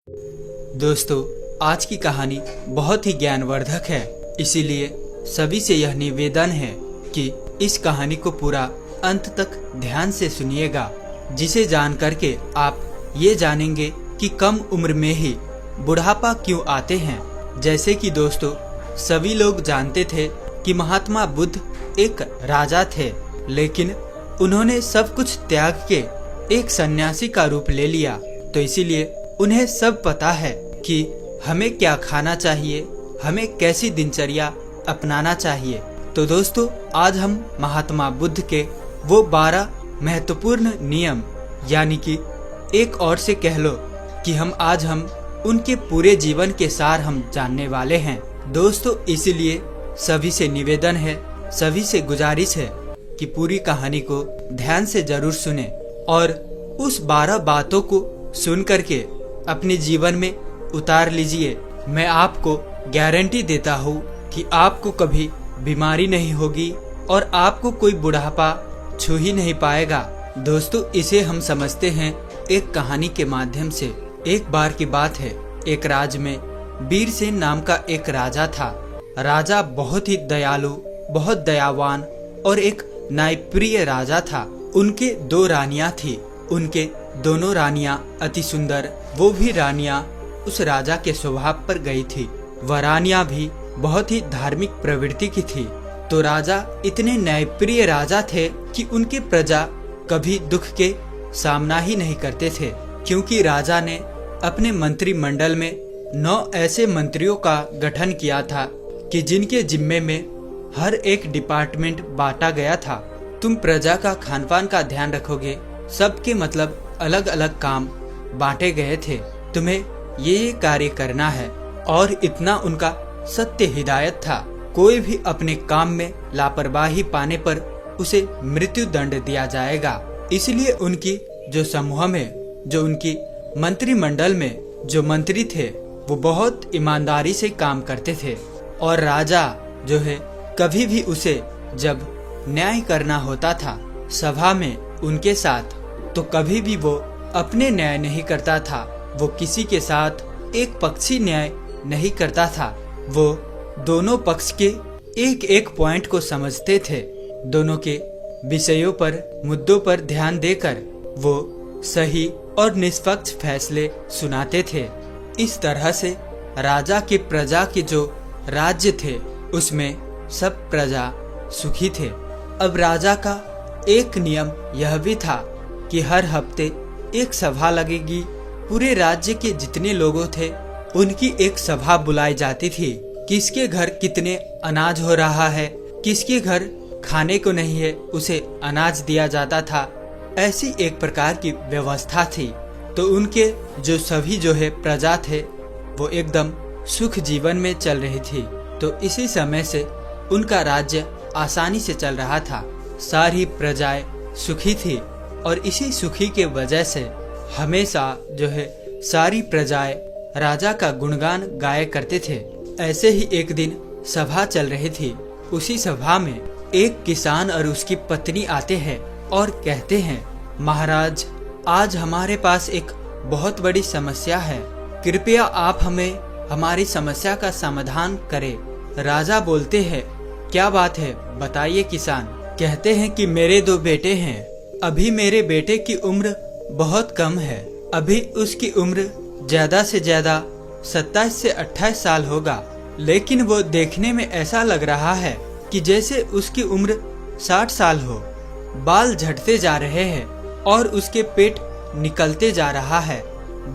दोस्तों, आज की कहानी बहुत ही ज्ञानवर्धक है, इसीलिए सभी से यह निवेदन है कि इस कहानी को पूरा अंत तक ध्यान से सुनिएगा, जिसे जान करके आप ये जानेंगे कि कम उम्र में ही बुढ़ापा क्यों आते हैं। जैसे कि दोस्तों, सभी लोग जानते थे कि महात्मा बुद्ध एक राजा थे, लेकिन उन्होंने सब कुछ त्याग के एक सन्यासी का रूप ले लिया। तो इसीलिए उन्हें सब पता है कि हमें क्या खाना चाहिए, हमें कैसी दिनचर्या अपनाना चाहिए। तो दोस्तों, आज हम महात्मा बुद्ध के वो 12 महत्वपूर्ण नियम, यानी कि एक और से कह लो कि हम उनके पूरे जीवन के सार हम जानने वाले हैं। दोस्तों, इसीलिए सभी से निवेदन है, सभी से गुजारिश है कि पूरी कहानी को ध्यान से जरूर सुने और उस 12 बातों को सुन करके अपने जीवन में उतार लीजिए। मैं आपको गारंटी देता हूँ कि आपको कभी बीमारी नहीं होगी और आपको कोई बुढ़ापा छू ही नहीं पाएगा। दोस्तों, इसे हम समझते हैं एक कहानी के माध्यम से। एक बार की बात है, एक राज्य में वीरसेन नाम का एक राजा था। राजा बहुत ही दयालु, बहुत दयावान और एक न्यायप्रिय राजा था। उनके 2 रानियां थी। उनके दोनों रानियां अति सुंदर, वो भी रानियां उस राजा के स्वभाव पर गई थी। वह रानियां भी बहुत ही धार्मिक प्रवृत्ति की थी। तो राजा इतने न्यायप्रिय राजा थे कि उनके प्रजा कभी दुख के सामना ही नहीं करते थे, क्योंकि राजा ने अपने मंत्रिमंडल में 9 ऐसे मंत्रियों का गठन किया था कि जिनके जिम्मे में हर एक डिपार्टमेंट बांटा गया था। तुम प्रजा का खान पान का ध्यान रखोगे, सबके मतलब अलग अलग काम बांटे गए थे। तुम्हें ये कार्य करना है, और इतना उनका सत्य हिदायत था। कोई भी अपने काम में लापरवाही पाने पर उसे मृत्यु दंड दिया जाएगा। इसलिए उनकी जो समूह में, जो उनकी मंत्रिमंडल में जो मंत्री थे, वो बहुत ईमानदारी से काम करते थे। और राजा जो है, कभी भी उसे जब न्याय करना होता था सभा में उनके साथ, तो कभी भी वो अपने न्याय नहीं करता था। वो किसी के साथ एक पक्षी न्याय नहीं करता था। वो दोनों पक्ष के एक एक पॉइंट को समझते थे। दोनों के विषयों पर, मुद्दों पर ध्यान देकर वो सही और निष्पक्ष फैसले सुनाते थे। इस तरह से राजा के प्रजा के जो राज्य थे, उसमें सब प्रजा सुखी थे। अब राजा का एक नियम यह भी था कि हर हफ्ते एक सभा लगेगी। पूरे राज्य के जितने लोगों थे, उनकी एक सभा बुलाई जाती थी। किसके घर कितने अनाज हो रहा है, किसके घर खाने को नहीं है, उसे अनाज दिया जाता था। ऐसी एक प्रकार की व्यवस्था थी। तो उनके जो सभी जो है प्रजा थे, वो एकदम सुख जीवन में चल रही थी। तो इसी समय से उनका राज्य आसानी से चल रहा था। सारी प्रजाएं सुखी थी, और इसी सुखी के वजह से हमेशा जो है सारी प्रजाएं राजा का गुणगान गाया करते थे। ऐसे ही एक दिन सभा चल रही थी। उसी सभा में एक किसान और उसकी पत्नी आते हैं और कहते हैं, महाराज, आज हमारे पास एक बहुत बड़ी समस्या है। कृपया आप हमें हमारी समस्या का समाधान करें। राजा बोलते हैं, क्या बात है, बताइए किसान। कहते हैं कि मेरे 2 बेटे हैं। अभी मेरे बेटे की उम्र बहुत कम है। अभी उसकी उम्र ज्यादा से ज्यादा 27 से 28 साल होगा, लेकिन वो देखने में ऐसा लग रहा है कि जैसे उसकी उम्र 60 साल हो। बाल झड़ते जा रहे हैं और उसके पेट निकलते जा रहा है।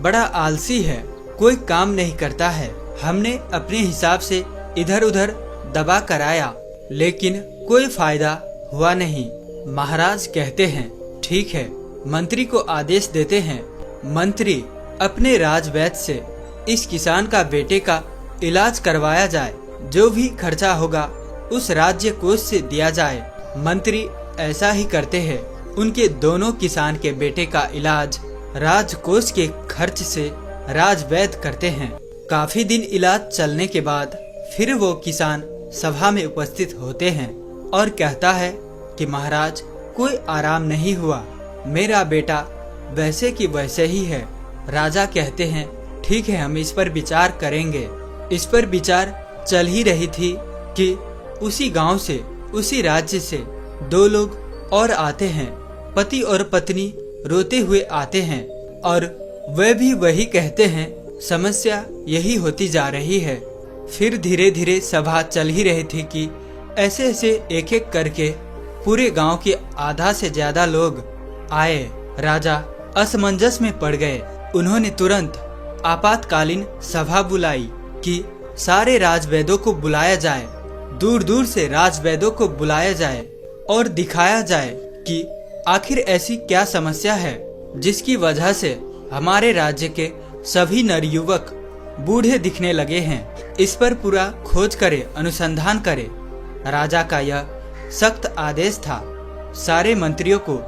बड़ा आलसी है, कोई काम नहीं करता है। हमने अपने हिसाब से इधर उधर दबा कराया, लेकिन कोई फायदा हुआ नहीं। महाराज कहते हैं, ठीक है, मंत्री को आदेश देते हैं। मंत्री अपने राजवैद्य से इस किसान का बेटे का इलाज करवाया जाए। जो भी खर्चा होगा उस राज्य कोष से दिया जाए। मंत्री ऐसा ही करते हैं। उनके दोनों किसान के बेटे का इलाज राजकोष के खर्च से राजवैद्य करते हैं। काफी दिन इलाज चलने के बाद फिर वो किसान सभा में उपस्थित होते हैं और कहता है कि महाराज, कोई आराम नहीं हुआ। मेरा बेटा वैसे की वैसे ही है। राजा कहते हैं, ठीक है, हम इस पर विचार करेंगे। इस पर विचार चल ही रही थी कि उसी गांव से, उसी राज्य से 2 लोग और आते हैं। पति और पत्नी रोते हुए आते हैं और वे भी वही कहते हैं, समस्या यही होती जा रही है। फिर धीरे धीरे सभा चल ही रही थी कि ऐसे ऐसे एक एक करके पूरे गांव के आधा से ज्यादा लोग आए। राजा असमंजस में पड़ गए। उन्होंने तुरंत आपातकालीन सभा बुलाई कि सारे राजवैद्यों को बुलाया जाए, दूर दूर से राजवैद्यों को बुलाया जाए और दिखाया जाए कि आखिर ऐसी क्या समस्या है जिसकी वजह से हमारे राज्य के सभी नवयुवक बूढ़े दिखने लगे हैं। इस पर पूरा खोज करे, अनुसंधान करे। राजा का यह सख्त आदेश था। सारे मंत्रियों को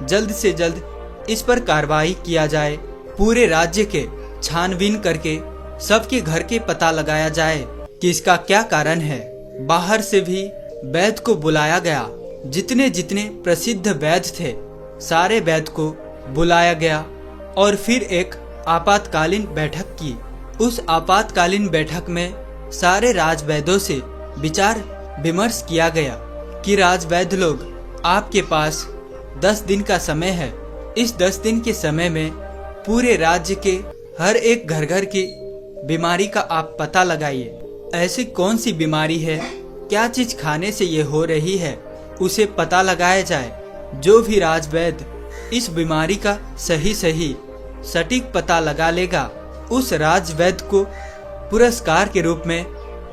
जल्द से जल्द इस पर कार्रवाई किया जाए। पूरे राज्य के छानबीन करके सबके घर के पता लगाया जाए कि इसका क्या कारण है। बाहर से भी वैद्य को बुलाया गया। जितने जितने प्रसिद्ध वैद्य थे सारे वैद्य को बुलाया गया और फिर एक आपातकालीन बैठक की। उस आपातकालीन बैठक में सारे राजवैद्यों से विचार विमर्श किया गया कि राजवैद्य लोग, आपके पास 10 दिन का समय है। इस 10 दिन के समय में पूरे राज्य के हर एक घर घर की बीमारी का आप पता लगाइए। ऐसी कौन सी बीमारी है, क्या चीज खाने से ये हो रही है, उसे पता लगाया जाए। जो भी राजवैद्य इस बीमारी का सही सटीक पता लगा लेगा, उस राजवैद्य को पुरस्कार के रूप में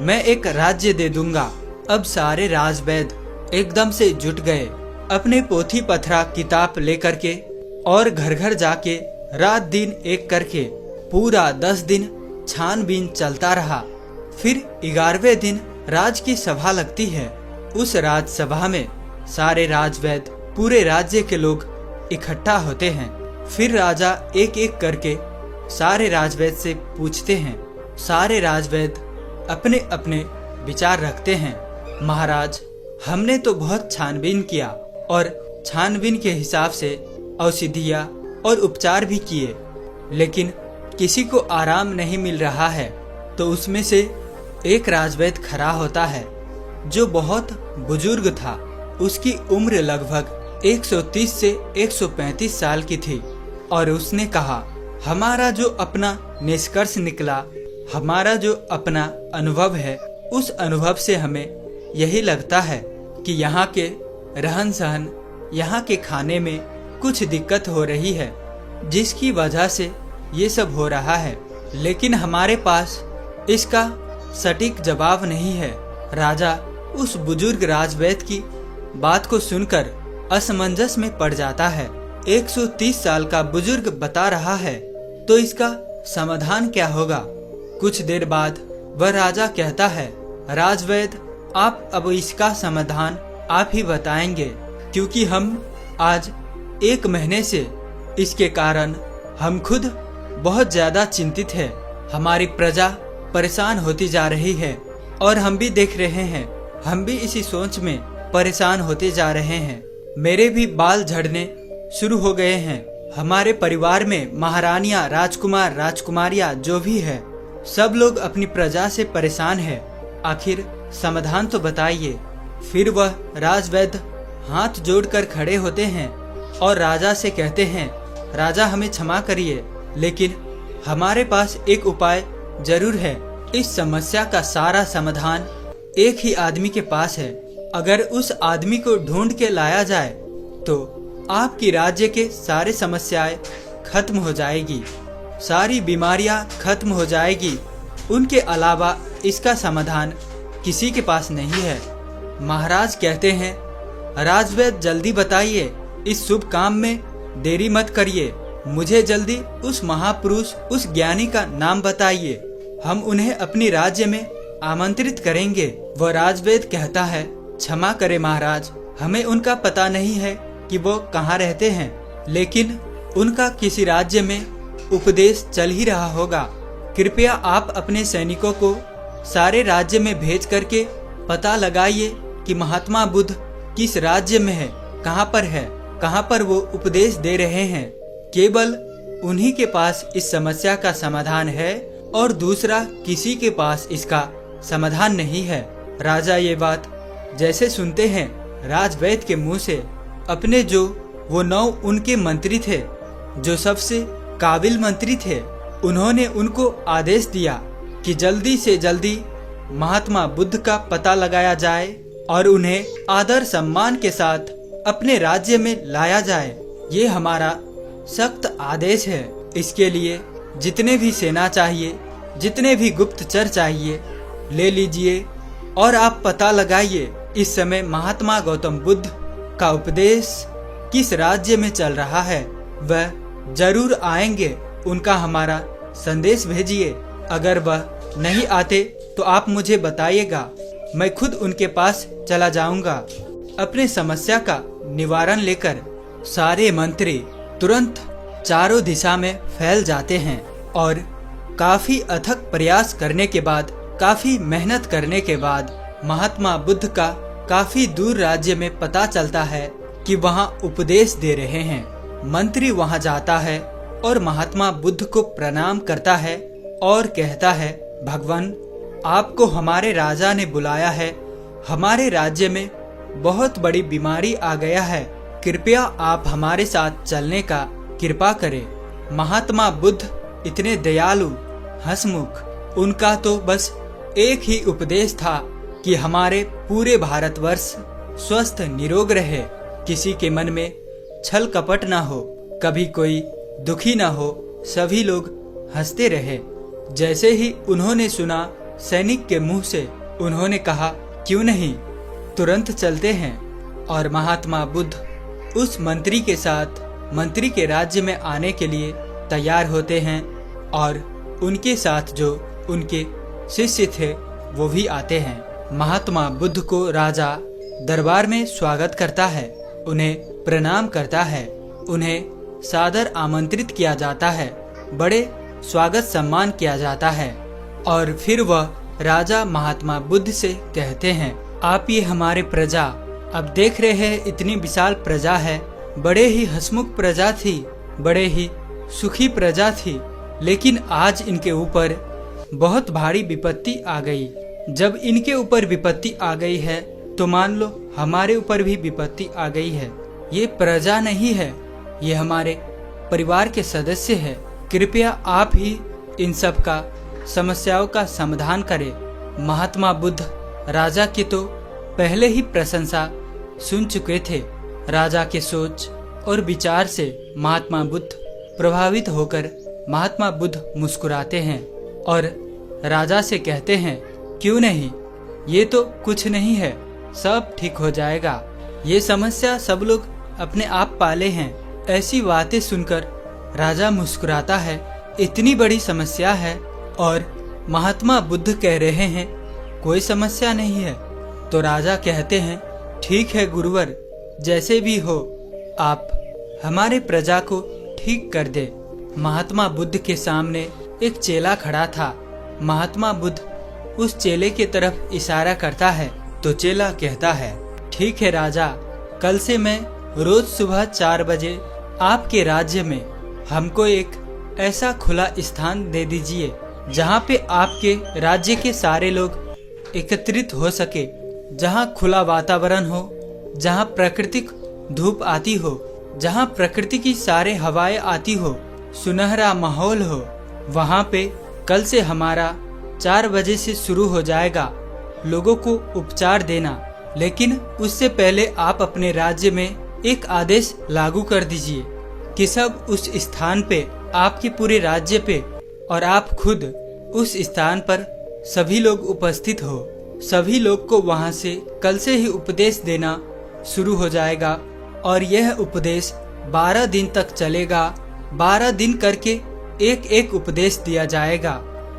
मैं एक राज्य दे दूंगा। अब सारे राजवैद्य एकदम से जुट गए, अपने पोथी पथरा किताब लेकर के, और घर घर जाके रात दिन एक करके पूरा 10 दिन छानबीन चलता रहा। फिर 11वें दिन राज की सभा लगती है। उस राजसभा में सारे राजवैद्य, पूरे राज्य के लोग इकट्ठा होते हैं। फिर राजा एक एक करके सारे राजवैद्य से पूछते हैं। सारे राजवैद्य अपने अपने विचार रखते हैं। महाराज, हमने तो बहुत छानबीन किया और छानबीन के हिसाब से औषधियाँ और उपचार भी किए, लेकिन किसी को आराम नहीं मिल रहा है। तो उसमें से एक राजवैद्य खड़ा होता है जो बहुत बुजुर्ग था। उसकी उम्र लगभग 130 से 135 साल की थी और उसने कहा, हमारा जो अपना निष्कर्ष निकला, हमारा जो अपना अनुभव है, उस अनुभव से हमें यही लगता है कि यहाँ के रहन सहन, यहाँ के खाने में कुछ दिक्कत हो रही है, जिसकी वजह से ये सब हो रहा है। लेकिन हमारे पास इसका सटीक जवाब नहीं है। राजा उस बुजुर्ग राजवैद्य की बात को सुनकर असमंजस में पड़ जाता है। 130 साल का बुजुर्ग बता रहा है, तो इसका समाधान क्या होगा? कुछ देर बाद वह राजा कहता है, राजवैद्य, आप अब इसका समाधान आप ही बताएंगे, क्योंकि हम आज 1 महीने से इसके कारण हम खुद बहुत ज्यादा चिंतित है। हमारी प्रजा परेशान होती जा रही है और हम भी देख रहे हैं, हम भी इसी सोच में परेशान होते जा रहे हैं। मेरे भी बाल झड़ने शुरू हो गए हैं। हमारे परिवार में महारानियां, राजकुमार, राजकुमारियां जो भी है, सब लोग अपनी प्रजा से परेशान है। आखिर समाधान तो बताइए। फिर वह राजवैद्य हाथ जोड़कर खड़े होते हैं और राजा से कहते हैं, राजा हमें क्षमा करिए, लेकिन हमारे पास एक उपाय जरूर है। इस समस्या का सारा समाधान एक ही आदमी के पास है। अगर उस आदमी को ढूंढ के लाया जाए तो आपकी राज्य के सारे समस्याएं खत्म हो जाएगी, सारी बीमारियां खत्म हो जाएगी। उनके अलावा इसका समाधान किसी के पास नहीं है। महाराज कहते हैं, राजवैद्य जल्दी बताइए, इस शुभ काम में देरी मत करिए। मुझे जल्दी उस महापुरुष, उस ज्ञानी का नाम बताइए, हम उन्हें अपनी राज्य में आमंत्रित करेंगे। वह राजवैद्य कहता है, क्षमा करें महाराज, हमें उनका पता नहीं है कि वो कहाँ रहते हैं, लेकिन उनका किसी राज्य में उपदेश चल ही रहा होगा। कृपया आप अपने सैनिकों को सारे राज्य में भेज करके पता लगाइए कि महात्मा बुद्ध किस राज्य में है, कहाँ पर वो उपदेश दे रहे हैं। केवल उन्हीं के पास इस समस्या का समाधान है और दूसरा किसी के पास इसका समाधान नहीं है। राजा ये बात जैसे सुनते हैं राजवैद्य के मुंह से, अपने जो वो 9 उनके मंत्री थे, जो सबसे काबिल मंत्री थे, उन्होंने उनको आदेश दिया कि जल्दी से जल्दी महात्मा बुद्ध का पता लगाया जाए और उन्हें आदर सम्मान के साथ अपने राज्य में लाया जाए। ये हमारा सख्त आदेश है। इसके लिए जितने भी सेना चाहिए, जितने भी गुप्तचर चाहिए, ले लीजिए और आप पता लगाइए इस समय महात्मा गौतम बुद्ध का उपदेश किस राज्य में चल रहा है। वह जरूर आएंगे, उनका हमारा संदेश भेजिए। अगर वह नहीं आते तो आप मुझे बताइएगा, मैं खुद उनके पास चला जाऊंगा अपने समस्या का निवारण लेकर। सारे मंत्री तुरंत चारों दिशा में फैल जाते हैं और काफी अथक प्रयास करने के बाद, काफी मेहनत करने के बाद महात्मा बुद्ध का काफी दूर राज्य में पता चलता है कि वहाँ उपदेश दे रहे हैं। मंत्री वहाँ जाता है और महात्मा बुद्ध को प्रणाम करता है और कहता है, भगवान, आपको हमारे राजा ने बुलाया है। हमारे राज्य में बहुत बड़ी बीमारी आ गया है, कृपया आप हमारे साथ चलने का कृपा करें। महात्मा बुद्ध इतने दयालु, हंसमुख, उनका तो बस एक ही उपदेश था कि हमारे पूरे भारतवर्ष स्वस्थ निरोग रहे, किसी के मन में छल कपट ना हो, कभी कोई दुखी ना हो, सभी लोग हंसते रहे। जैसे ही उन्होंने सुना सैनिक के मुंह से, उन्होंने कहा, क्यों नहीं, तुरंत चलते हैं। और महात्मा बुद्ध उस मंत्री के साथ मंत्री के राज्य में आने के लिए तैयार होते हैं और उनके साथ जो उनके शिष्य थे वो भी आते हैं। महात्मा बुद्ध को राजा दरबार में स्वागत करता है, उन्हें प्रणाम करता है, उन्हें सादर आमंत्रित किया जाता है, बड़े स्वागत सम्मान किया जाता है। और फिर वह राजा महात्मा बुद्ध से कहते हैं, आप ये हमारे प्रजा, अब देख रहे हैं इतनी विशाल प्रजा है, बड़े ही हंसमुख प्रजा थी, बड़े ही सुखी प्रजा थी, लेकिन आज इनके ऊपर बहुत भारी विपत्ति आ गई। जब इनके ऊपर विपत्ति आ गई है तो मान लो हमारे ऊपर भी विपत्ति आ गई है। ये प्रजा नहीं है, ये हमारे परिवार के सदस्य है। कृपया आप ही इन सब का समस्याओं का समाधान करें। महात्मा बुद्ध राजा की तो पहले ही प्रशंसा सुन चुके थे। राजा के सोच और विचार से महात्मा बुद्ध प्रभावित होकर महात्मा बुद्ध मुस्कुराते हैं और राजा से कहते हैं, क्यों नहीं, ये तो कुछ नहीं है, सब ठीक हो जाएगा। ये समस्या सब लोग अपने आप पाले हैं। ऐसी बातें सुनकर राजा मुस्कुराता है, इतनी बड़ी समस्या है और महात्मा बुद्ध कह रहे हैं कोई समस्या नहीं है। तो राजा कहते हैं, ठीक है गुरुवर, जैसे भी हो आप हमारे प्रजा को ठीक कर दे। महात्मा बुद्ध के सामने एक चेला खड़ा था। महात्मा बुद्ध उस चेले की तरफ इशारा करता है तो चेला कहता है, ठीक है राजा, कल से मैं रोज सुबह 4 बजे आपके राज्य में हमको एक ऐसा खुला स्थान दे दीजिए जहाँ पे आपके राज्य के सारे लोग एकत्रित हो सके, जहाँ खुला वातावरण हो, जहाँ प्राकृतिक धूप आती हो, जहाँ प्रकृति की सारे हवाएं आती हो, सुनहरा माहौल हो। वहाँ पे कल से हमारा 4 बजे से शुरू हो जाएगा लोगों को उपचार देना, लेकिन उससे पहले आप अपने राज्य में एक आदेश लागू कर दीजिए कि सब उस स्थान पे, आपके पूरे राज्य पे और आप खुद उस स्थान पर सभी लोग उपस्थित हो। सभी लोग को वहाँ से कल से ही उपदेश देना शुरू हो जाएगा और यह उपदेश 12 दिन तक चलेगा। 12 दिन करके एक एक उपदेश दिया जाएगा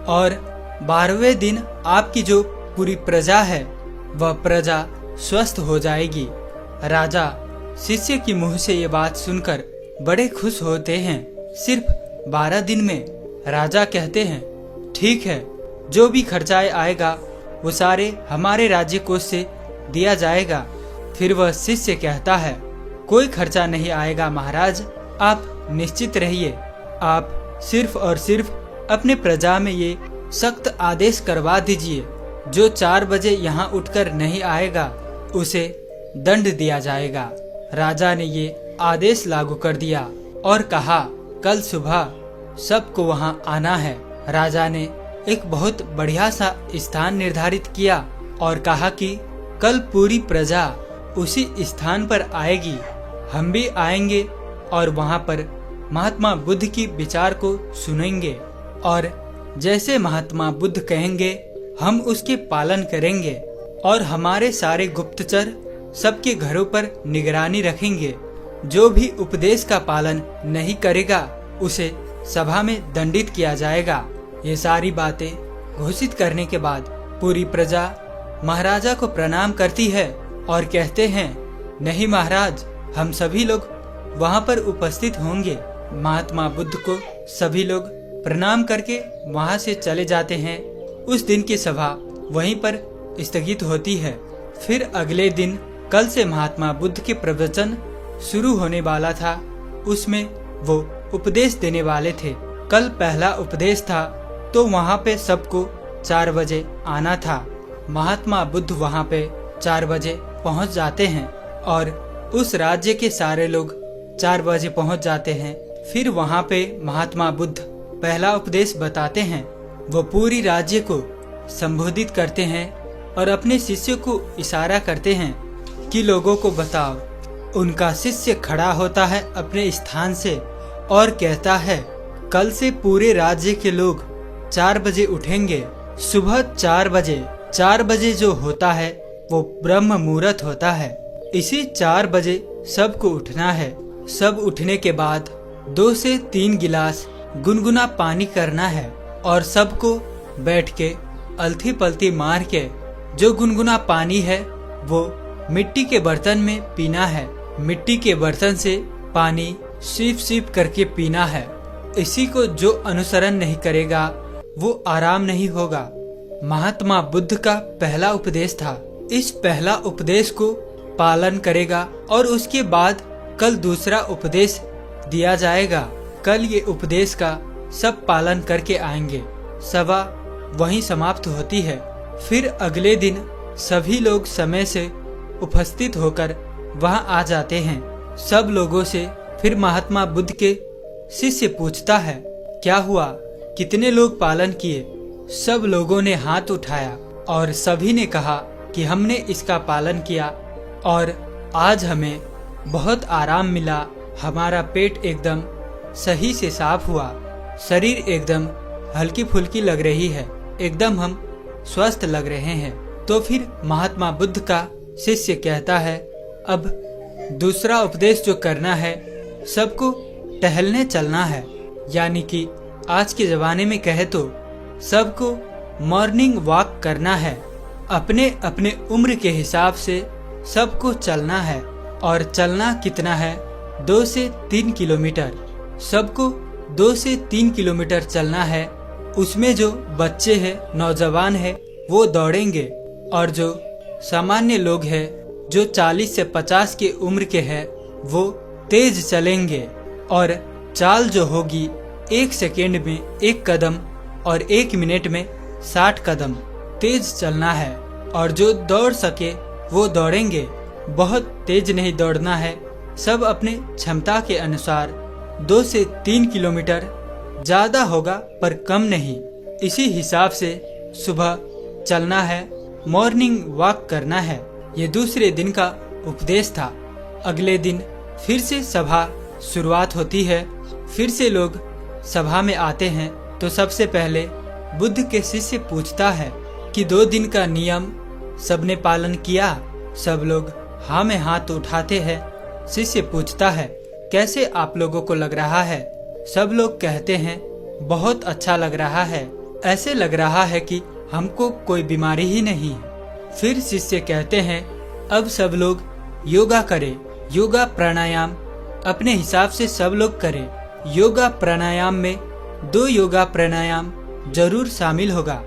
और 12वें दिन आपकी जो पूरी प्रजा है वह प्रजा स्वस्थ हो जाएगी। राजा शिष्य की मुंह से ये बात सुनकर बड़े खुश होते हैं। सिर्फ 12 दिन में राजा कहते हैं, ठीक है, जो भी खर्चा आएगा वो सारे हमारे राज्य कोष से दिया जाएगा। फिर वह शिष्य कहता है, कोई खर्चा नहीं आएगा महाराज, आप निश्चित रहिए, आप सिर्फ और सिर्फ अपने प्रजा में ये सख्त आदेश करवा दीजिए, जो 4 बजे यहाँ उठकर नहीं आएगा उसे दंड दिया जाएगा। राजा ने ये आदेश लागू कर दिया और कहा कल सुबह सबको वहाँ आना है। राजा ने एक बहुत बढ़िया सा स्थान निर्धारित किया और कहा कि कल पूरी प्रजा उसी स्थान पर आएगी, हम भी आएंगे और वहाँ पर महात्मा बुद्ध की विचार को सुनेंगे और जैसे महात्मा बुद्ध कहेंगे हम उसके पालन करेंगे और हमारे सारे गुप्तचर सबके घरों पर निगरानी रखेंगे। जो भी उपदेश का पालन नहीं करेगा उसे सभा में दंडित किया जाएगा। ये सारी बातें घोषित करने के बाद पूरी प्रजा महाराजा को प्रणाम करती है और कहते हैं नहीं महाराज, हम सभी लोग वहाँ पर उपस्थित होंगे। महात्मा बुद्ध को सभी लोग प्रणाम करके वहाँ से चले जाते हैं। उस दिन की सभा वहीं पर स्थगित होती है। फिर अगले दिन कल से महात्मा बुद्ध के प्रवचन शुरू होने वाला था। उसमें वो उपदेश देने वाले थे। कल पहला उपदेश था तो वहाँ पे सबको 4 बजे आना था। महात्मा बुद्ध वहाँ पे 4 बजे पहुँच जाते हैं और उस राज्य के सारे लोग 4 बजे पहुँच जाते हैं। फिर वहाँ पे महात्मा बुद्ध पहला उपदेश बताते हैं। वो पूरी राज्य को संबोधित करते हैं और अपने शिष्यों को इशारा करते हैं कि लोगों को बताओ। उनका शिष्य खड़ा होता है अपने स्थान से और कहता है कल से पूरे राज्य के लोग 4 बजे उठेंगे। सुबह 4 बजे 4 बजे जो होता है वो ब्रह्म मुहूर्त होता है। इसी 4 बजे सबको उठना है। सब उठने के बाद 2 से 3 गिलास गुनगुना पानी करना है और सबको बैठ के अलथी पलथी मार के जो गुनगुना पानी है वो मिट्टी के बर्तन में पीना है। मिट्टी के बर्तन से पानी सीप सीप करके पीना है। इसी को जो अनुसरण नहीं करेगा वो आराम नहीं होगा। महात्मा बुद्ध का पहला उपदेश था। इस पहला उपदेश को पालन करेगा और उसके बाद कल दूसरा उपदेश दिया जाएगा। कल ये उपदेश का सब पालन करके आएंगे। सभा वहीं समाप्त होती है। फिर अगले दिन सभी लोग समय से उपस्थित होकर वहां आ जाते हैं। सब लोगों से फिर महात्मा बुद्ध के शिष्य पूछता है क्या हुआ, कितने लोग पालन किए। सब लोगों ने हाथ उठाया और सभी ने कहा कि हमने इसका पालन किया और आज हमें बहुत आराम मिला। हमारा पेट एकदम सही से साफ हुआ, शरीर एकदम हल्की फुल्की लग रही है, एकदम हम स्वस्थ लग रहे हैं। तो फिर महात्मा बुद्ध का शिष्य कहता है अब दूसरा उपदेश जो करना है, सबको टहलने चलना है। यानी कि आज के जमाने में कहे तो सबको मॉर्निंग वॉक करना है। अपने अपने उम्र के हिसाब से सबको चलना है और चलना कितना है, 2 से 3 किलोमीटर। सबको 2 से 3 किलोमीटर चलना है। उसमें जो बच्चे हैं, नौजवान है, वो दौड़ेंगे और जो सामान्य लोग हैं जो 40 से 50 के उम्र के हैं वो तेज चलेंगे और चाल जो होगी 1 सेकेंड में 1 कदम और 1 मिनट में 60 कदम तेज चलना है। और जो दौड़ सके वो दौड़ेंगे। बहुत तेज नहीं दौड़ना है, सब अपने क्षमता के अनुसार 2 से 3 किलोमीटर, ज्यादा होगा पर कम नहीं। इसी हिसाब से सुबह चलना है, मॉर्निंग वॉक करना है। ये दूसरे दिन का उपदेश था। अगले दिन फिर से सभा शुरुआत होती है। फिर से लोग सभा में आते हैं तो सबसे पहले बुद्ध के शिष्य पूछता है कि 2 दिन का नियम सबने पालन किया। सब लोग हाँ में हाथ उठाते हैं। शिष्य पूछता है कैसे आप लोगों को लग रहा है। सब लोग कहते हैं बहुत अच्छा लग रहा है, ऐसे लग रहा है कि हमको कोई बीमारी ही नहीं है। फिर शिष्य कहते हैं अब सब लोग योगा करें। योगा प्राणायाम अपने हिसाब से सब लोग करें। योगा प्राणायाम में 2 योगा प्राणायाम जरूर शामिल होगा,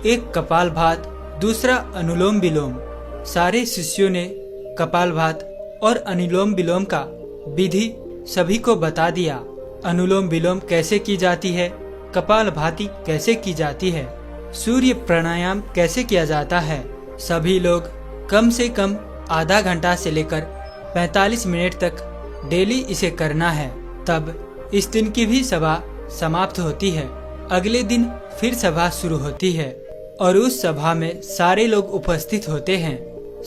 एक कपालभात, दूसरा अनुलोम विलोम। सारे शिष्यों ने कपालभात और अनुलोम विलोम का विधि सभी को बता दिया। अनुलोम विलोम कैसे की जाती है, कपालभाति कैसे की जाती है, सूर्य प्राणायाम कैसे किया जाता है। सभी लोग कम से कम आधा घंटा से लेकर 45 मिनट तक डेली इसे करना है। तब इस दिन की भी सभा समाप्त होती है। अगले दिन फिर सभा शुरू होती है और उस सभा में सारे लोग उपस्थित होते हैं।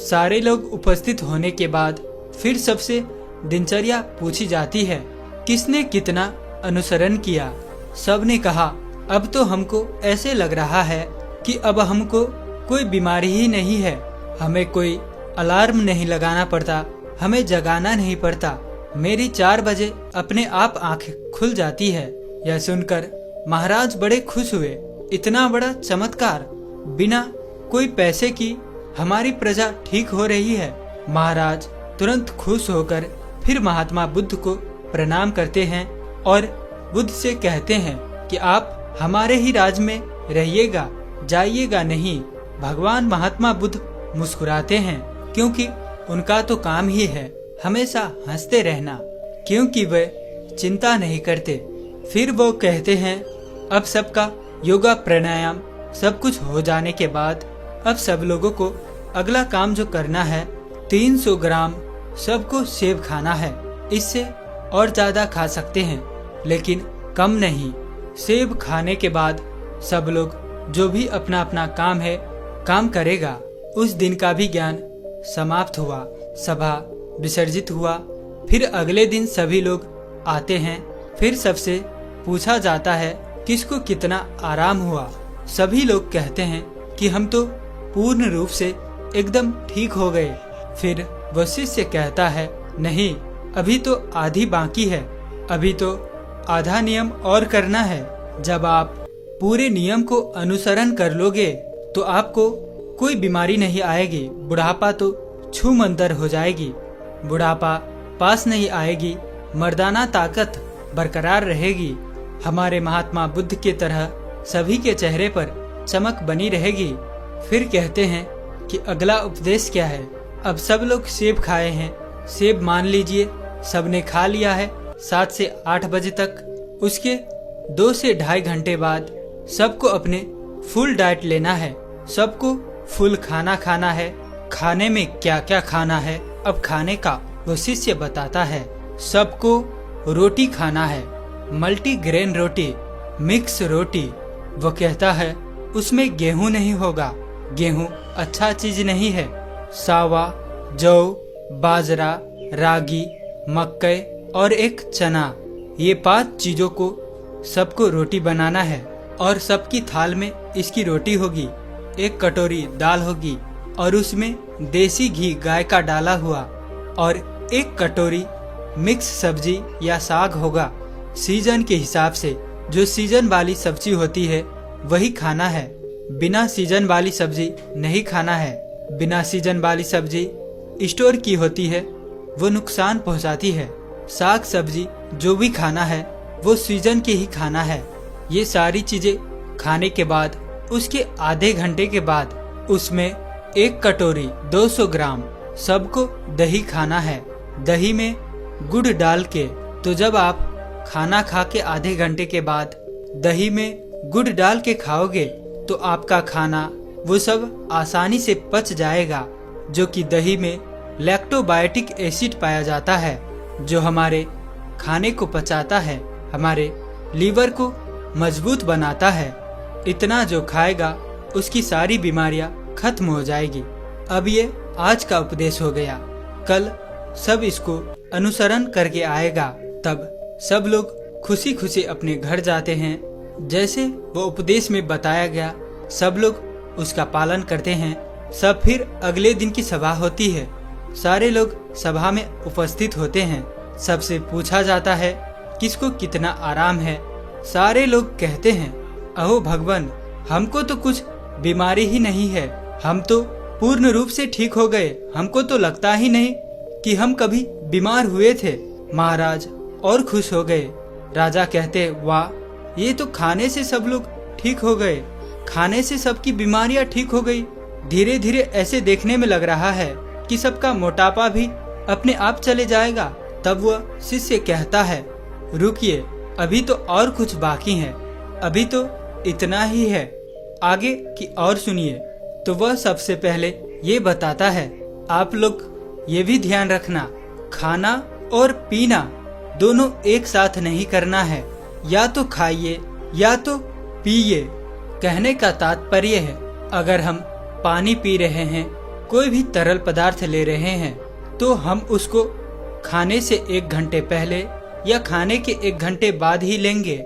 सारे लोग उपस्थित होने के बाद फिर सबसे दिनचर्या पूछी जाती है, किसने कितना अनुसरण किया। सबने कहा, अब तो हमको ऐसे लग रहा है कि अब हमको कोई बीमारी ही नहीं है, हमें कोई अलार्म नहीं लगाना पड़ता, हमें जगाना नहीं पड़ता, मेरी 4 बजे अपने आप आंखें खुल जाती है। यह सुनकर महाराज बड़े खुश हुए। इतना बड़ा चमत्कार, बिना कोई पैसे की हमारी प्रजा ठीक हो रही है। महाराज तुरंत खुश होकर फिर महात्मा बुद्ध को प्रणाम करते हैं और बुद्ध से कहते हैं कि आप हमारे ही राज में रहिएगा, जाइएगा नहीं। भगवान महात्मा बुद्ध मुस्कुराते हैं, क्योंकि उनका तो काम ही है हमेशा हंसते रहना, क्योंकि वे चिंता नहीं करते। फिर वो कहते हैं, अब सबका योगा प्राणायाम सब कुछ हो जाने के बाद अब सब लोगों को अगला काम जो करना है, 300 ग्राम सबको सेब खाना है। इससे और ज्यादा खा सकते हैं, लेकिन कम नहीं। सेब खाने के बाद सब लोग जो भी अपना अपना काम है काम करेगा। उस दिन का भी ज्ञान समाप्त हुआ, सभा विसर्जित हुआ। फिर अगले दिन सभी लोग आते हैं। फिर सबसे पूछा जाता है किसको कितना आराम हुआ। सभी लोग कहते हैं कि हम तो पूर्ण रूप से एकदम ठीक हो गए। फिर वह शिष्य कहता है, नहीं, अभी तो आधी बाकी है, अभी तो आधा नियम और करना है। जब आप पूरे नियम को अनुसरण कर लोगे तो आपको कोई बीमारी नहीं आएगी। बुढ़ापा तो छूमंतर हो जाएगी, बुढ़ापा पास नहीं आएगी, मर्दाना ताकत बरकरार रहेगी। हमारे महात्मा बुद्ध के तरह सभी के चेहरे पर चमक बनी रहेगी। फिर कहते हैं कि अगला उपदेश क्या है। अब सब लोग सेब खाए हैं, सेब मान लीजिए सबने खा लिया है 7 से 8 बजे तक। उसके 2 से ढाई घंटे बाद सबको अपने फुल डाइट लेना है, सबको फुल खाना खाना है। खाने में क्या क्या खाना है, अब खाने का वो शिष्य बताता है। सबको रोटी खाना है, मल्टी ग्रेन रोटी, मिक्स रोटी। वो कहता है उसमें गेहूं नहीं होगा, गेहूं अच्छा चीज नहीं है। सावा, जौ, बाजरा, रागी, मक्के और एक चना, ये 5 चीजों को सबको रोटी बनाना है और सबकी थाल में इसकी रोटी होगी। 1 कटोरी दाल होगी और उसमें देसी घी गाय का डाला हुआ और 1 कटोरी मिक्स सब्जी या साग होगा। सीजन के हिसाब से जो सीजन वाली सब्जी होती है वही खाना है, बिना सीजन वाली सब्जी नहीं खाना है। बिना सीजन वाली सब्जी स्टोर की होती है, वो नुकसान पहुंचाती है। साग सब्जी जो भी खाना है वो सीजन के ही खाना है। ये सारी चीजें खाने के बाद उसके आधे घंटे के बाद उसमें 1 कटोरी 200 ग्राम सबको दही खाना है, दही में गुड़ डाल के। तो जब आप खाना खा के आधे घंटे के बाद दही में गुड़ डाल के खाओगे तो आपका खाना वो सब आसानी से पच जाएगा, जो कि दही में लैक्टोबायोटिक एसिड पाया जाता है, जो हमारे खाने को पचाता है, हमारे लीवर को मजबूत बनाता है। इतना जो खाएगा उसकी सारी बीमारियां खत्म हो जाएगी। अब ये आज का उपदेश हो गया, कल सब इसको अनुसरण करके आएगा। तब सब लोग खुशी खुशी अपने घर जाते हैं। जैसे वो उपदेश में बताया गया सब लोग उसका पालन करते हैं। सब फिर अगले दिन की सभा होती है, सारे लोग सभा में उपस्थित होते हैं। सबसे पूछा जाता है किसको कितना आराम है। सारे लोग कहते हैं, अहो भगवान, हमको तो कुछ बीमारी ही नहीं है, हम तो पूर्ण रूप से ठीक हो गए, हमको तो लगता ही नहीं कि हम कभी बीमार हुए थे। महाराज और खुश हो गए। राजा कहते, वाह, ये तो खाने से सब लोग ठीक हो गए, खाने से सबकी बीमारियां ठीक हो गई। धीरे धीरे ऐसे देखने में लग रहा है कि सबका मोटापा भी अपने आप चले जाएगा। तब वह शिष्य कहता है, रुकिए, अभी तो और कुछ बाकी है, अभी तो इतना ही है, आगे की और सुनिए। तो वह सबसे पहले ये बताता है, आप लोग ये भी ध्यान रखना, खाना और पीना दोनों एक साथ नहीं करना है, या तो खाइए या तो पिए। कहने का तात्पर्य है, अगर हम पानी पी रहे हैं, कोई भी तरल पदार्थ ले रहे हैं, तो हम उसको खाने से 1 घंटे पहले या खाने के 1 घंटे बाद ही लेंगे।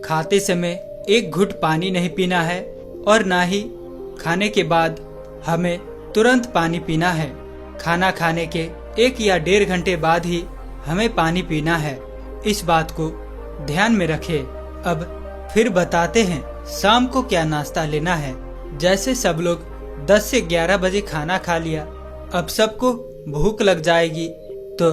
खाते समय 1 घुट पानी नहीं पीना है और ना ही खाने के बाद हमें तुरंत पानी पीना है। खाना खाने के 1 या 1.5 घंटे बाद ही हमें पानी पीना है। इस बात को ध्यान में रखें। अब फिर बताते हैं शाम को क्या नाश्ता लेना है। जैसे सब लोग 10 से 11 बजे खाना खा लिया, अब सबको भूख लग जाएगी, तो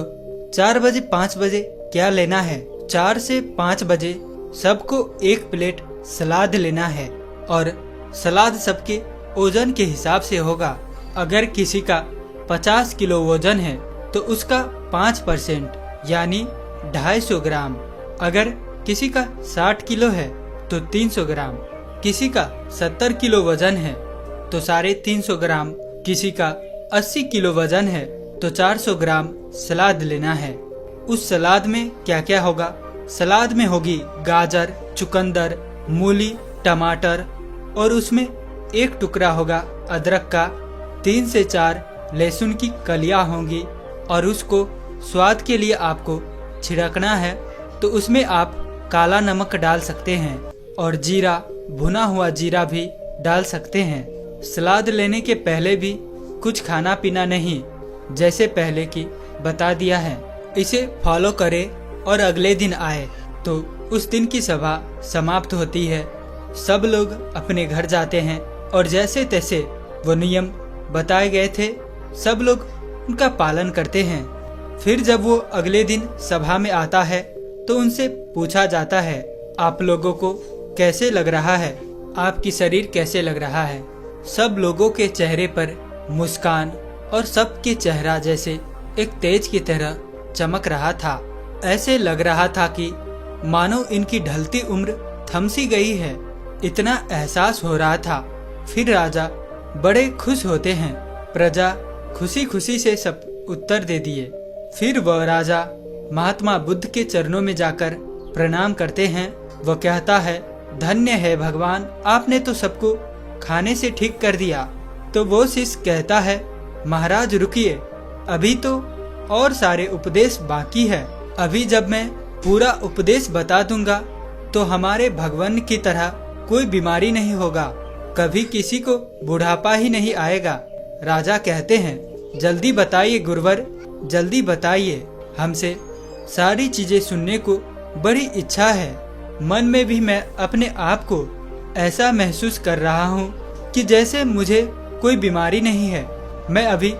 4 बजे 5 बजे क्या लेना है। 4 से 5 बजे सबको 1 प्लेट सलाद लेना है और सलाद सबके वजन के हिसाब से होगा। अगर किसी का 50 किलो वजन है तो उसका 5% यानी 250 ग्राम। अगर किसी का 60 किलो है तो 300 ग्राम। किसी का 70 किलो वजन है तो 350 ग्राम। किसी का 80 किलो वजन है तो 400 ग्राम सलाद लेना है। उस सलाद में क्या क्या होगा? सलाद में होगी गाजर, चुकंदर, मूली, टमाटर और उसमें 1 टुकड़ा होगा अदरक का, 3 से 4 लहसुन की कलियां होंगी और उसको स्वाद के लिए आपको छिड़कना है। तो उसमें आप काला नमक डाल सकते हैं और जीरा, भुना हुआ जीरा भी डाल सकते हैं। सलाद लेने के पहले भी कुछ खाना पीना नहीं, जैसे पहले की बता दिया है। इसे फॉलो करें और अगले दिन आए तो उस दिन की सभा समाप्त होती है। सब लोग अपने घर जाते हैं और जैसे तैसे वो नियम बताए गए थे सब लोग उनका पालन करते हैं। फिर जब वो अगले दिन सभा में आता है तो उनसे पूछा जाता है, आप लोगों को कैसे लग रहा है, आपकी शरीर कैसे लग रहा है। सब लोगों के चेहरे पर मुस्कान और सबके चेहरा जैसे एक तेज की तरह चमक रहा था। ऐसे लग रहा था कि मानो इनकी ढलती उम्र थम सी गई है, इतना एहसास हो रहा था। फिर राजा बड़े खुश होते हैं। प्रजा खुशी खुशी से सब उत्तर दे दिए। फिर वह राजा महात्मा बुद्ध के चरणों में जाकर प्रणाम करते हैं। वह कहता है, धन्य है भगवान, आपने तो सबको खाने से ठीक कर दिया। तो वो शिष्य कहता है, महाराज रुकिए, अभी तो और सारे उपदेश बाकी है। अभी जब मैं पूरा उपदेश बता दूंगा तो हमारे भगवान की तरह कोई बीमारी नहीं होगा, कभी किसी को बुढ़ापा ही नहीं आएगा। राजा कहते हैं, जल्दी बताइए गुरुवर, जल्दी बताइए, हमसे सारी चीजें सुनने को बड़ी इच्छा है। मन में भी मैं अपने आप को ऐसा महसूस कर रहा हूँ कि जैसे मुझे कोई बीमारी नहीं है। मैं अभी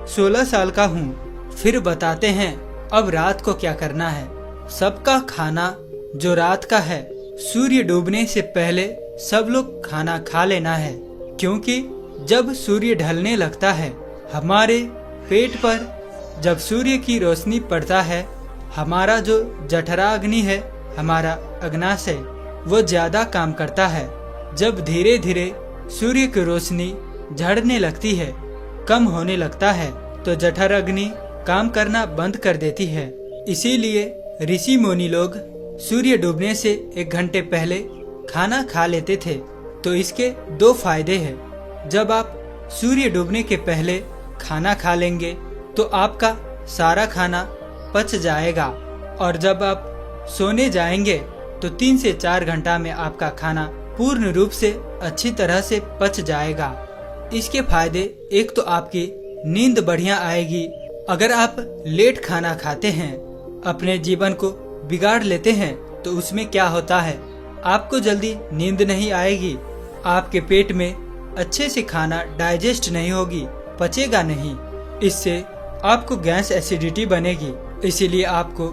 16 साल का हूँ। फिर बताते हैं अब रात को क्या करना है। सबका खाना जो रात का है, सूर्य डूबने से पहले सब लोग खाना खा लेना है, क्योंकि जब सूर्य ढलने लगता है हमारे पेट पर जब सूर्य की रोशनी पड़ता है, हमारा जो जठरा अग्नि है, हमारा अग्नाशय, वो ज्यादा काम करता है। जब धीरे धीरे सूर्य की रोशनी झड़ने लगती है, कम होने लगता है, तो जठर अग्नि काम करना बंद कर देती है। इसीलिए ऋषि मुनि लोग सूर्य डूबने से 1 घंटे पहले खाना खा लेते थे। तो इसके 2 फायदे हैं। जब आप सूर्य डूबने के पहले खाना खा लेंगे तो आपका सारा खाना पच जाएगा, और जब आप सोने जाएंगे तो 3 से 4 घंटा में आपका खाना पूर्ण रूप से अच्छी तरह से पच जाएगा। इसके फायदे, एक तो आपकी नींद बढ़िया आएगी। अगर आप लेट खाना खाते हैं, अपने जीवन को बिगाड़ लेते हैं, तो उसमें क्या होता है, आपको जल्दी नींद नहीं आएगी, आपके पेट में अच्छे से खाना डाइजेस्ट नहीं होगी, पचेगा नहीं। इससे आपको गैस एसिडिटी बनेगी। इसीलिए आपको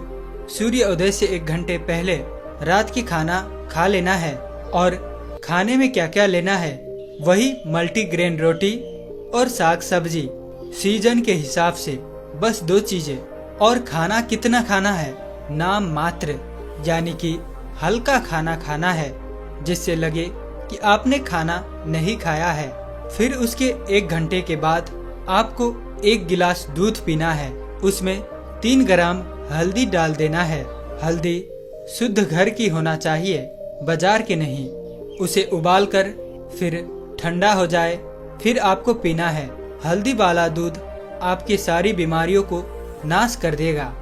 सूर्योदय से 1 घंटे पहले रात की खाना खा लेना है। और खाने में क्या क्या लेना है, वही मल्टीग्रेन रोटी और साग सब्जी सीजन के हिसाब से, बस 2 चीजें। और खाना कितना खाना है, नाम मात्र, यानी कि हल्का खाना खाना है जिससे लगे कि आपने खाना नहीं खाया है। फिर उसके 1 घंटे के बाद आपको 1 गिलास दूध पीना है। उसमें 3 ग्राम हल्दी डाल देना है। हल्दी शुद्ध घर की होना चाहिए, बाजार के नहीं। उसे उबालकर फिर ठंडा हो जाए फिर आपको पीना है। हल्दी वाला दूध आपकी सारी बीमारियों को नाश कर देगा।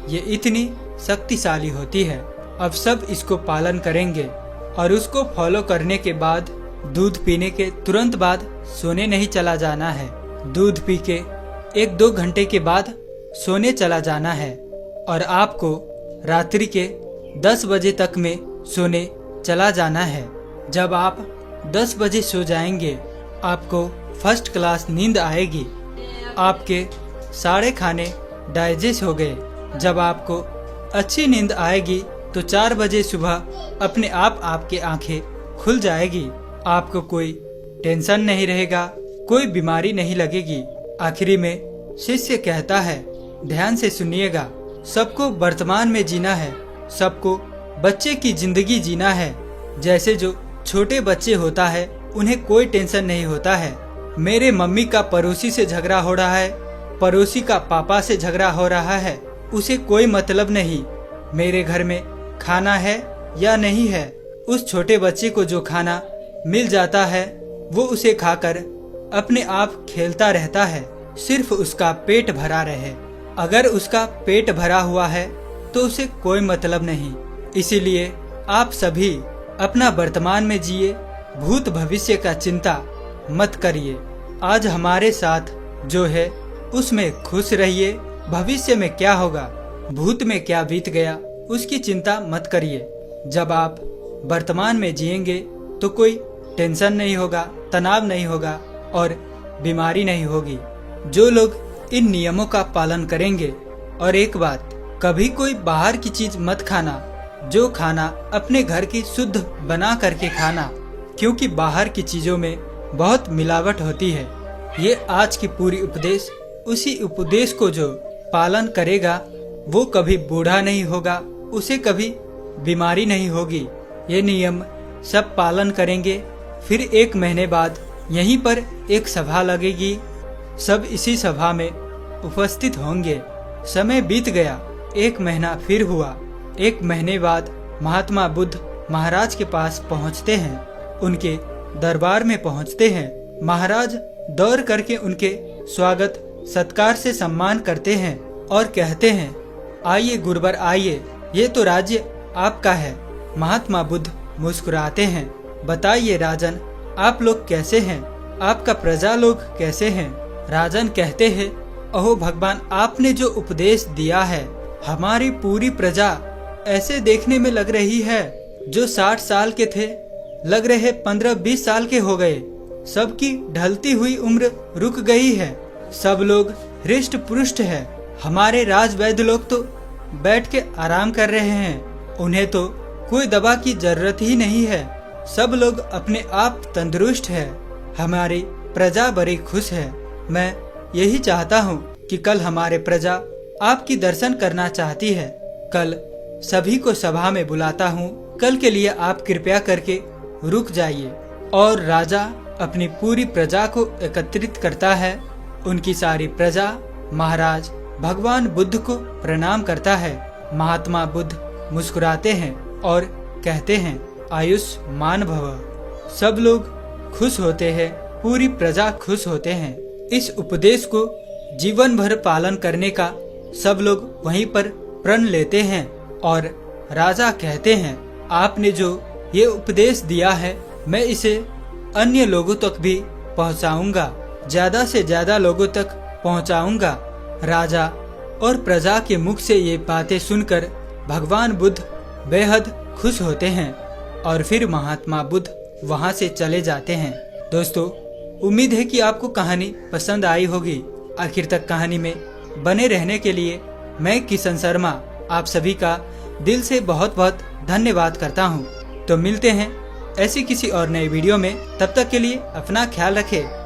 ये इतनी शक्तिशाली होती है। अब सब इसको पालन करेंगे और उसको फॉलो करने के बाद दूध पीने के तुरंत बाद सोने नहीं चला जाना है। दूध पी के 1-2 घंटे के बाद सोने चला जाना है और आपको रात्रि के 10 बजे तक में सोने चला जाना है। जब आप 10 बजे सो जाएंगे आपको फर्स्ट क्लास नींद आएगी। आपके सारे खाने डाइजेस्ट हो गए। जब आपको अच्छी नींद आएगी तो 4 बजे सुबह अपने आप आपकी आंखें खुल जाएगी। आपको कोई टेंशन नहीं रहेगा, कोई बीमारी नहीं लगेगी। आखिरी में शिष्य कहता है, ध्यान से सुनिएगा, सबको वर्तमान में जीना है, सबको बच्चे की जिंदगी जीना है। जैसे जो छोटे बच्चे होता है उन्हें कोई टेंशन नहीं होता है। मेरे मम्मी का पड़ोसी से झगड़ा हो रहा है, पड़ोसी का पापा से झगड़ा हो रहा है, उसे कोई मतलब नहीं। मेरे घर में खाना है या नहीं है, उस छोटे बच्चे को जो खाना मिल जाता है वो उसे खाकर अपने आप खेलता रहता है, सिर्फ उसका पेट भरा रहे। अगर उसका पेट भरा हुआ है तो उसे कोई मतलब नहीं। इसीलिए आप सभी अपना वर्तमान में जिए, भूत भविष्य का चिंता मत करिए। आज हमारे साथ जो है उसमें खुश रहिए। भविष्य में क्या होगा, भूत में क्या बीत गया, उसकी चिंता मत करिए। जब आप वर्तमान में जिएंगे तो कोई टेंशन नहीं होगा, तनाव नहीं होगा और बीमारी नहीं होगी। जो लोग इन नियमों का पालन करेंगे। और एक बात, कभी कोई बाहर की चीज मत खाना। जो खाना अपने घर की शुद्ध बना करके खाना, क्योंकि बाहर की चीजों में बहुत मिलावट होती है। ये आज की पूरी उपदेश, उसी उपदेश को जो पालन करेगा वो कभी बूढ़ा नहीं होगा, उसे कभी बीमारी नहीं होगी। ये नियम सब पालन करेंगे। फिर 1 महीने बाद यहीं पर एक सभा लगेगी, सब इसी सभा में उपस्थित होंगे। समय बीत गया, 1 महीना फिर हुआ। 1 महीने बाद महात्मा बुद्ध महाराज के पास पहुंचते हैं, उनके दरबार में पहुंचते हैं। महाराज दौड़ करके उनके स्वागत सत्कार से सम्मान करते हैं और कहते हैं, आइए गुरुवर आइए, ये तो राज्य आपका है। महात्मा बुद्ध मुस्कुराते हैं, बताइए राजन, आप लोग कैसे हैं, आपका प्रजा लोग कैसे हैं। राजन कहते हैं, अहो भगवान, आपने जो उपदेश दिया है, हमारी पूरी प्रजा ऐसे देखने में लग रही है जो 60 साल के थे लग रहे 15-20 साल के हो गए। सबकी ढलती हुई उम्र रुक गई है, सब लोग हृष्ट पुष्ट है। हमारे राजवैद्य लोग तो बैठ के आराम कर रहे हैं, उन्हें तो कोई दवा की जरूरत ही नहीं है। सब लोग अपने आप तंदुरुस्त है, हमारी प्रजा बड़ी खुश है। मैं यही चाहता हूँ कि कल हमारे प्रजा आपकी दर्शन करना चाहती है। कल सभी को सभा में बुलाता हूँ, कल के लिए आप कृपया करके रुक जाइए। और राजा अपनी पूरी प्रजा को एकत्रित करता है। उनकी सारी प्रजा महाराज भगवान बुद्ध को प्रणाम करता है। महात्मा बुद्ध मुस्कुराते हैं और कहते हैं, आयुष्मान भव। सब लोग खुश होते हैं, पूरी प्रजा खुश होते हैं। इस उपदेश को जीवन भर पालन करने का सब लोग वहीं पर प्रण लेते हैं और राजा कहते हैं, आपने जो ये उपदेश दिया है मैं इसे अन्य लोगों तक भी पहुंचाऊंगा, ज्यादा से ज्यादा लोगों तक पहुंचाऊंगा। राजा और प्रजा के मुख से ये बातें सुनकर भगवान बुद्ध बेहद खुश होते हैं और फिर महात्मा बुद्ध वहां से चले जाते हैं। दोस्तों, उम्मीद है कि आपको कहानी पसंद आई होगी। आखिर तक कहानी में बने रहने के लिए मैं किशन शर्मा आप सभी का दिल से बहुत बहुत धन्यवाद करता हूँ। तो मिलते हैं ऐसी किसी और नई वीडियो में, तब तक के लिए अपना ख्याल रखें।